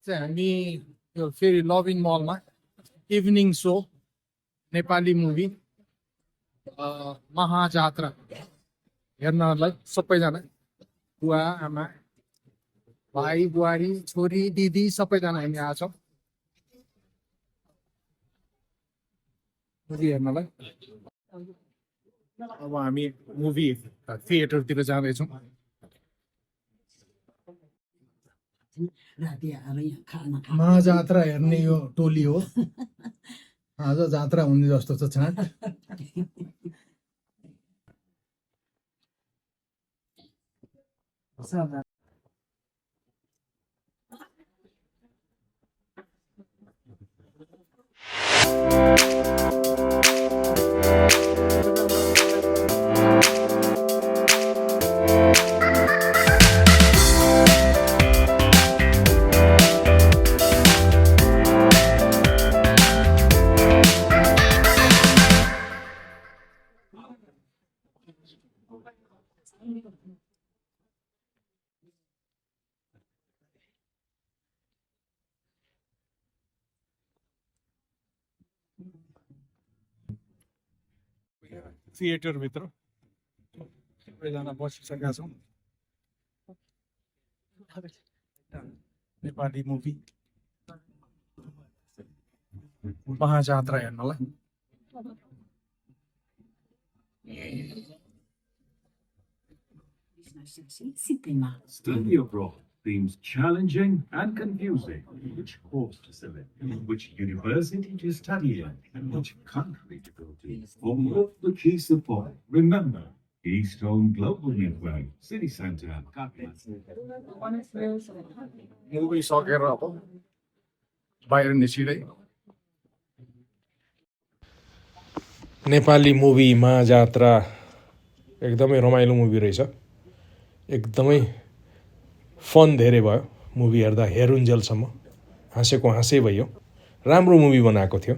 चाहिँ हामी यो फेरि लभिङ मलमा इभिनिङ सो नेपाली मुभी महाजात्रा हेर्नलाई सबैजना बुवा आमा भाइ बुहारी छोरी दिदी सबैजना हामी आएको छौँ मुभी हेर्नलाई। अब हामी मुभी थिएटरतिर जाँदैछौँ। महाजात्रा हेर्ने यो टोली हो। आज जात्रा हुने जस्तो छ छाँट। थिएटर भित्र सबैजना बसिसकेका छौँ नेपाली मुभी महाजात्रा हेर्नलाई। Study abroad seems challenging and confusing. Which course to select, which university to study in, and which country to go to. For more of the key support, remember Keystone Global Network, City Center, Kathmandu. Movie सकेर अब बाहिर निस्किँदै Nepali movie महाजात्रा एकदमै रमाइलो movie रहेछ। एकदमै fun धेरै भयो movie हेर्दा हेरुन्जेलसम्म हाँसेको हाँसै भयो। राम्रो मुभी बनाएको थियो।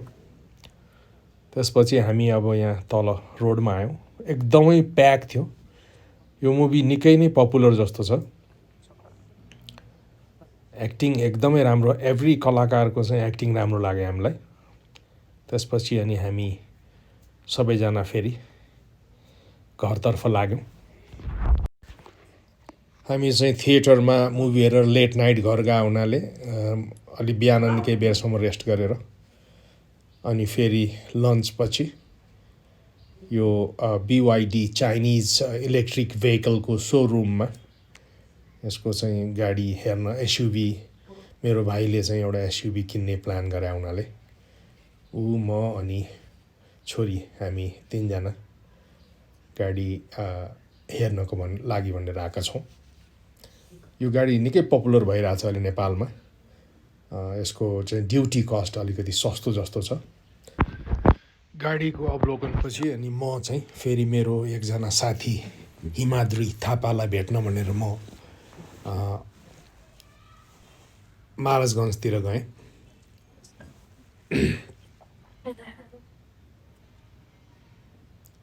त्यसपछि हामी अब यहाँ तल रोडमा आयौँ। एकदमै प्याक थियो। यो मुभी निकै नै पपुलर जस्तो छ। एक्टिङ एकदमै राम्रो, एभ्री कलाकारको चाहिँ एक्टिङ राम्रो लाग्यो हामीलाई। त्यसपछि अनि हामी सबैजना फेरि घरतर्फ लाग्यौँ। हामी चाहिँ थिएटरमा मुभी हेरेर लेट नाइट घर गएको हुनाले अलि बिहान निकै बेरसम्म रेस्ट गरेर अनि फेरि लन्चपछि यो BYD चाइनिज इलेक्ट्रिक भेहिकलको सोरुममा यसको चाहिँ गाडी हेर्न एसयुभी मेरो भाइले चाहिँ एउटा एसयुभी किन्ने प्लान गरे हुनाले ऊ म अनि छोरी हामी तीनजना गाडी हेर्नको लागि भनेर आएका छौँ। यो गाडी निकै पपुलर भइरहेछ अहिले नेपालमा। यसको चाहिँ ड्युटी कस्ट अलिकति सस्तो जस्तो छ। गाडीको अवलोकनपछि अनि म चाहिँ फेरि मेरो एकजना साथी हिमाद्री थापालाई भेट्न भनेर म महाराजगञ्जतिर गएँ।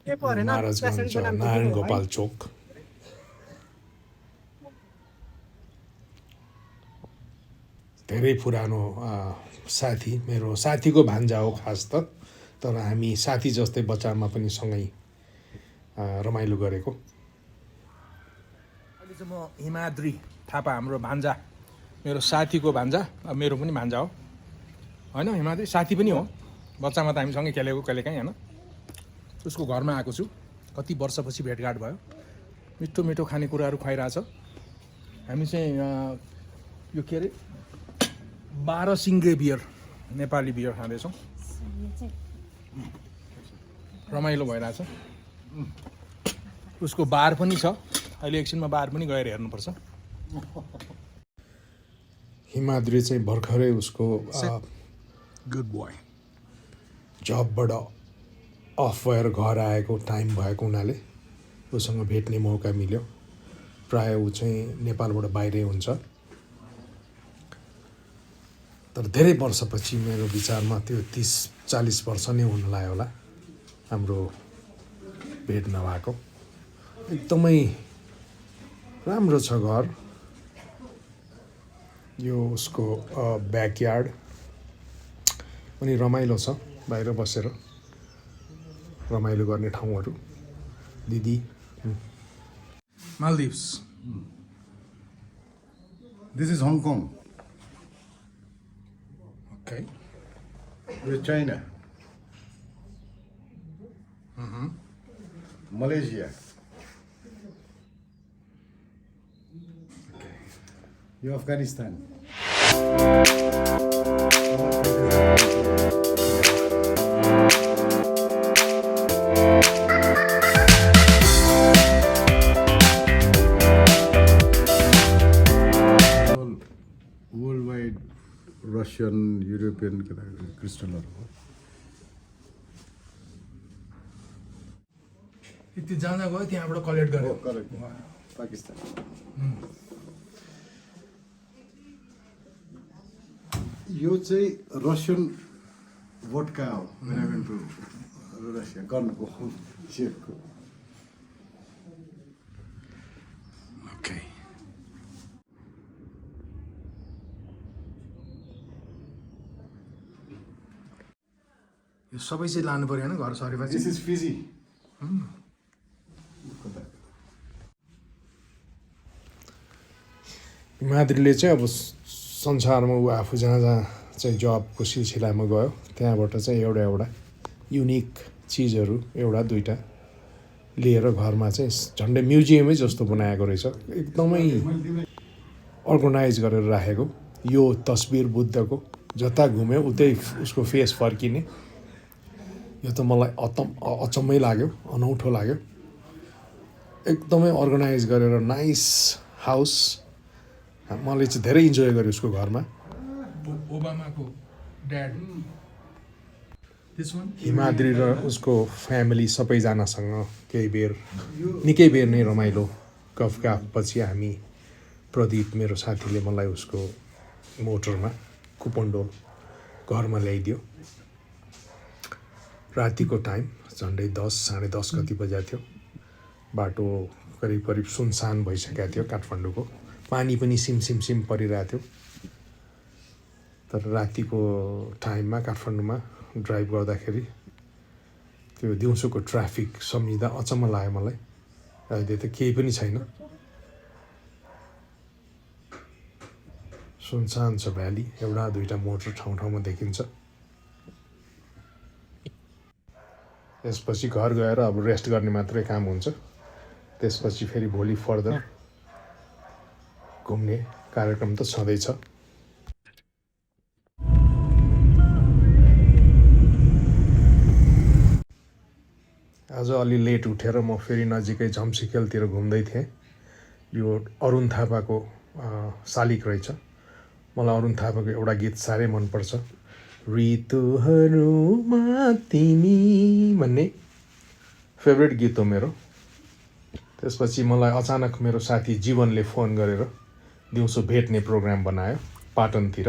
महाराजगञ्ज नारायण गोपाल चोक धेरै पुरानो साथी, मेरो साथीको भान्जा हो खास त। तर हामी साथी जस्तै बच्चामा पनि सँगै रमाइलो गरेको। अहिले चाहिँ म हिमाद्री थापा हाम्रो भान्जा, मेरो साथीको भान्जा, अब मेरो पनि भान्जा हो होइन। हिमाद्री साथी पनि हो, बच्चामा त हामीसँगै खेलेको कहिलेकाहीँ होइन। उसको घरमा आएको छु। कति वर्षपछि भेटघाट भयो। मिठो मिठो खानेकुराहरू खुवाइरहेछ। हामी चाहिँ यो के अरे 12 सिङ्गे बियर, नेपाली बियर खाँदैछौँ। रमाइलो भइरहेछ। उसको बार पनि छ। अहिले एकछिनमा बार पनि गएर हेर्नुपर्छ। हिमाद्री चाहिँ भर्खरै उसको गुड बोय जबबाट अफ भएर घर आएको टाइम भएको हुनाले उसँग भेट्ने मौका मिल्यो। प्रायः ऊ चाहिँ नेपालबाट बाहिरै हुन्छ। तर धेरै वर्षपछि मेरो विचारमा त्यो 30-40 वर्ष नै हुन लाग्यो होला हाम्रो भेट नभएको। एकदमै राम्रो छ घर। यो उसको ब्याकयार्ड पनि रमाइलो छ बाहिर बसेर रमाइलो गर्ने ठाउँहरू दिदी Maldives. This is Hong Kong. Okay. This is China. Malaysia. Okay. You Afghanistan. Worldwide Russian, European crystalहरू हो यति जाँदा गयो त्यहाँबाट कलेक्ट गर्यो करेक्ट पाकिस्तान यो चाहिँ रसियन वोडका हो when I went to Russia गर्नुको सेफको ओके यो सबै चाहिँ लानु पर्यो होइन घर सरेपछि This is Fiji. माद्रीले चाहिँ अब संसारमा ऊ आफू जहाँ जहाँ चाहिँ जबको सिलसिलामा गयो त्यहाँबाट चाहिँ एउटा एउटा युनिक चिजहरू एउटा दुईवटा लिएर घरमा चाहिँ झन्डै म्युजियमै जस्तो बनाएको रहेछ एकदमै अर्गनाइज गरेर राखेको यो तस्बिर बुद्धको जता घुम्यो उतै उसको फेस फर्किने यो त मलाई अचम्मै लाग्यो अनौठो लाग्यो एकदमै अर्गनाइज गरेर नाइस हाउस मैले चाहिँ धेरै इन्जोय गरेँ उसको घरमा ओबामाको ड्याड हिमाद्री र उसको फ्यामिली सबैजनासँग केही बेर निकै बेर नै रमाइलो गफगाफपछि हामी प्रदीप मेरो साथीले मलाई उसको मोटरमा कुपन्डो घरमा ल्याइदियो रातिको टाइम झन्डै 10 कति बजा थियो बाटो करिब करिब सुनसान भइसकेको थियो काठमाडौँको पानी पनि सिम परिरहेको थियो तर रातिको टाइममा काठमाडौँमा ड्राइभ गर्दाखेरि त्यो दिउँसोको ट्राफिक सम्झिँदा अचम्म लाग्यो मलाई अहिले त केही पनि छैन सुनसान छ भ्याली एउटा दुईवटा मोटर ठाउँमा देखिन्छ त्यसपछि घर गएर अब रेस्ट गर्ने मात्रै काम हुन्छ त्यसपछि फेरि भोलि फर्दर घुम्ने कार्यक्रम त छँदैछ आज अलि लेट उठेर म फेरि नजिकै झम्सिखेलतिर घुम्दै थिएँ यो अरुण थापाको शालिक रहेछ मलाई अरुण थापाको एउटा गीत साह्रै मनपर्छ ऋतुहरूमा तिमी भन्ने फेभरेट गीत हो मेरो त्यसपछि मलाई अचानक मेरो साथी जीवनले फोन गरेर दिउँसो भेट्ने प्रोग्राम बनायो पाटनतिर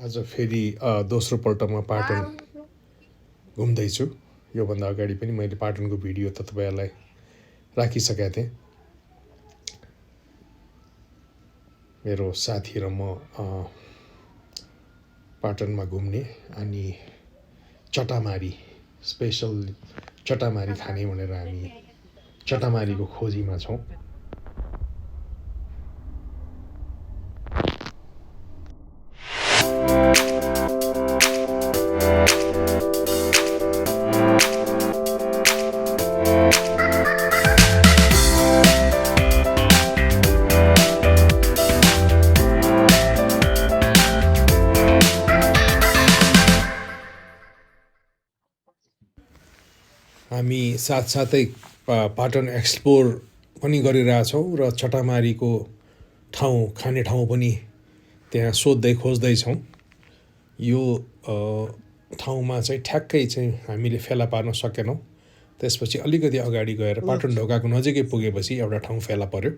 आज फेरि दोस्रो पल्टमा पाटन घुम्दैछु योभन्दा अगाडि पनि मैले पाटनको भिडियो त तपाईँहरूलाई राखिसकेका थिएँ मेरो साथी र म पाटनमा घुम्ने अनि चटामारी स्पेसल चटामारी खाने भनेर हामी चटामारीको खोजीमा छौँ हामी साथसाथै पाटन एक्सप्लोर पनि गरिरहेछौँ र चटामारीको खाने ठाउँ पनि त्यहाँ खोज्दैछौँ यो ठाउँमा चाहिँ ठ्याक्कै चाहिँ हामीले फेला पार्न सकेनौँ त्यसपछि अलिकति अगाडि गएर पाटन ढोकाको नजिकै पुगेपछि एउटा ठाउँ फेला पर्यो।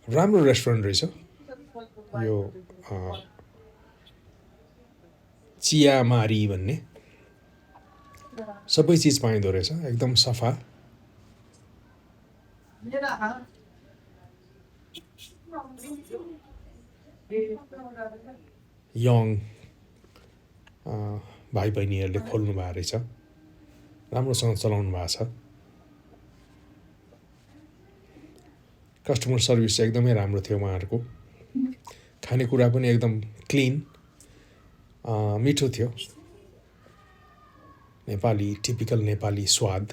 राम्रो रेस्टुरेन्ट रहेछ यो चियामारी भन्ने, सबै चिज पाइँदो रहेछ, एकदम सफा। यङ भाइ बहिनीहरूले खोल्नु भएको रहेछ, राम्रोसँग चलाउनु भएको छ। कस्टमर सर्भिस एकदमै राम्रो थियो उहाँहरूको, खानेकुरा पनि एकदम क्लिन, मिठो थियो, नेपाली टिपिकल नेपाली स्वाद।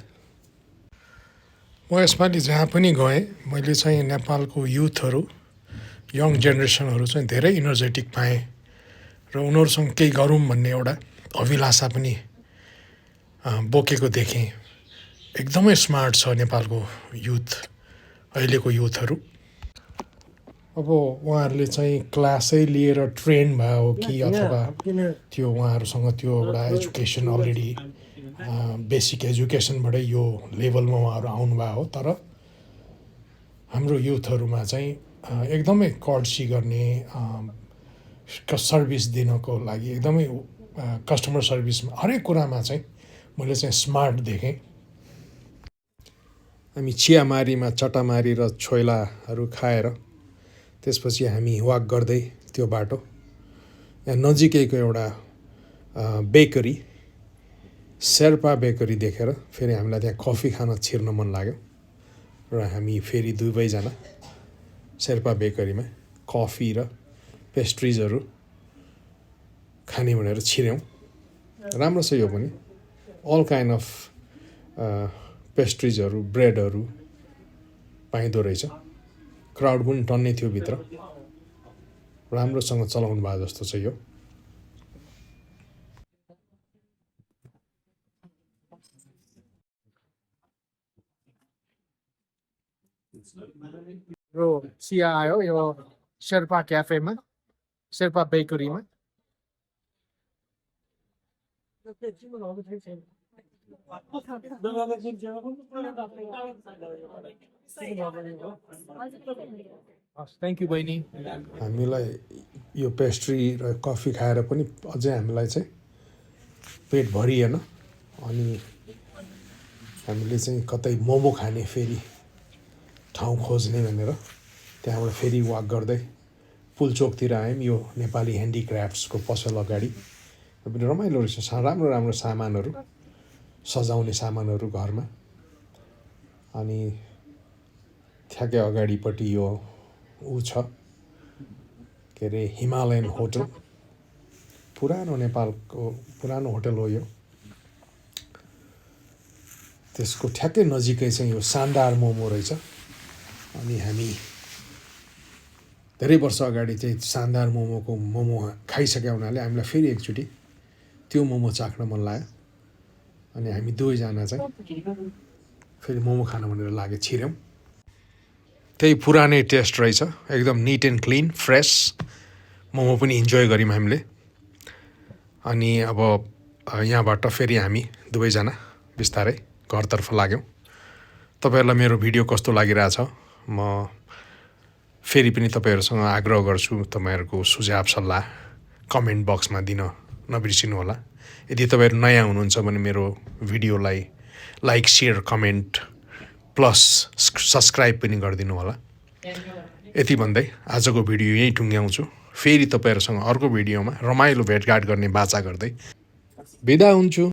म यसपालि जहाँ पनि गएँ मैले चाहिँ नेपालको युथहरू, यङ जेनेरेसनहरू चाहिँ धेरै इनर्जेटिक पाएँ र उनीहरूसँग केही गरौँ भन्ने एउटा अभिलाषा पनि बोकेको देखेँ। एकदमै स्मार्ट छ नेपालको युथ, अहिलेको युथहरू। अब उहाँहरूले चाहिँ क्लासै लिएर ट्रेन भयो हो कि अथवा त्यो उहाँहरूसँग त्यो एउटा एजुकेसन अलरेडी बेसिक एजुकेसनबाटै यो लेभलमा उहाँहरू आउनुभएको हो। तर हाम्रो युथहरूमा चाहिँ एकदमै कर्टसी गर्ने, सर्भिस दिनको लागि एकदमै कस्टमर सर्भिसमा हरेक कुरामा चाहिँ मैले चाहिँ स्मार्ट देखेँ। हामी चियामारीमा चटामारी र छोइलाहरू खाएर त्यसपछि हामी वाक गर्दै त्यो बाटो यहाँ नजिकैको एउटा बेकरी, शेर्पा बेकरी देखेर फेरि हामीलाई त्यहाँ कफी खान छिर्न मन लाग्यो र हामी फेरि दुवैजना शेर्पा बेकरीमा कफी र पेस्ट्रिजहरू खाने भनेर छिर्यौँ। राम्रो छ यो पनि, अल काइन्ड अफ पेस्ट्रिजहरू, ब्रेडहरू पाइँदो रहेछ। क्राउड पनि टन्नै थियो भित्र, राम्रोसँग चलाउनु भएको जस्तो छ यो। यो चिया आयो यो शेर्पा क्याफेमा, शेर्पा बेकरीमा। थ्याङ्क यू बहिनी। हामीलाई यो पेस्ट्री र कफी खाएर पनि अझै हामीलाई चाहिँ पेट भरिएन, अनि हामीले चाहिँ कतै मोमो खाने फेरि ठाउँ खोज्ने भनेर त्यहाँबाट फेरि वाक गर्दै पुलचोकतिर आयौँ। यो नेपाली ह्यान्डिक्राफ्ट्सको पसल अगाडि पनि रमाइलो रहेछ, राम्रो राम्रो सामानहरू, सजाउने सामानहरू घरमा। अनि ठ्याक्कै अगाडिपट्टि यो छ के अरे हिमालयन होटल, पुरानो नेपालको पुरानो होटल हो यो। त्यसको ठ्याक्कै नजिकै चाहिँ यो शानदार मोमो रहेछ। अनि हामी धेरै वर्ष अगाडि चाहिँ शानदार मोमो खाइसकेका हुनाले हामीलाई फेरि एकचोटि त्यो मोमो चाख्न मन लाग्यो। अनि हामी दुवैजना चाहिँ फेरि मोमो खान भनेर लागे छिर्यौँ। त्यही पुरानै टेस्ट रहेछ, एकदम neat and clean, fresh momo पनि इन्जोय गऱ्यौँ हामीले। अनि अब यहाँबाट फेरि हामी दुवैजना बिस्तारै घरतर्फ लाग्यौँ। तपाईँहरूलाई मेरो भिडियो कस्तो लागिरहेछ म फेरि पनि तपाईँहरूसँग आग्रह गर्छु, तपाईँहरूको सुझाव सल्लाह कमेन्ट बक्समा दिन नबिर्सिनु होला। यदि तपाईँहरू नयाँ हुनुहुन्छ भने मेरो भिडियोलाई like, share, comment plus subscribe पनि गरिदिनु होला। यति भन्दै आजको भिडियो यहीँ टुङ्ग्याउँछु। फेरि तपाईँहरूसँग अर्को भिडियोमा रमाइलो भेटघाट गर्ने बाचा गर्दै बिदा हुन्छु।